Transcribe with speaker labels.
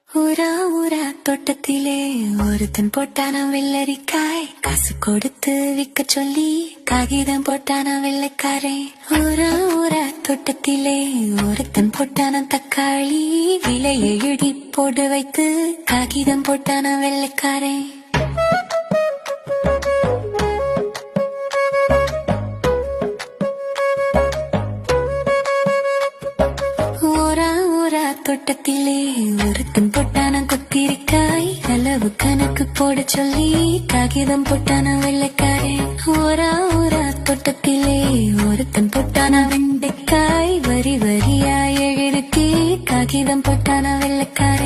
Speaker 1: ஊரா ஊரா தோட்டத்திலே ஒருத்தன் போட்டான வெள்ளரிக்காய், காசு கொடுத்து விக்க சொல்லி காகிதம் போட்டான வெள்ளைக்காரே. ஊரா ஊரா தோட்டத்திலே ஒருத்தன் போட்டான தக்காளி, விலையை எழுதி போட்டு வைத்து காகிதம் போட்டான வெள்ளைக்காரே. தோட்டத்திலே ஒருத்தன் போட்டான கொத்திரிக்காய், அளவு கணக்கு போட சொல்லி காகிதம் போட்டான வெள்ளைக்காரே. ஓரா ஓரா தோட்டத்திலே ஒருத்தன் போட்டான வெண்டைக்காய், வரி வரியா எழுதி காகிதம் போட்டான வெள்ளைக்காரே.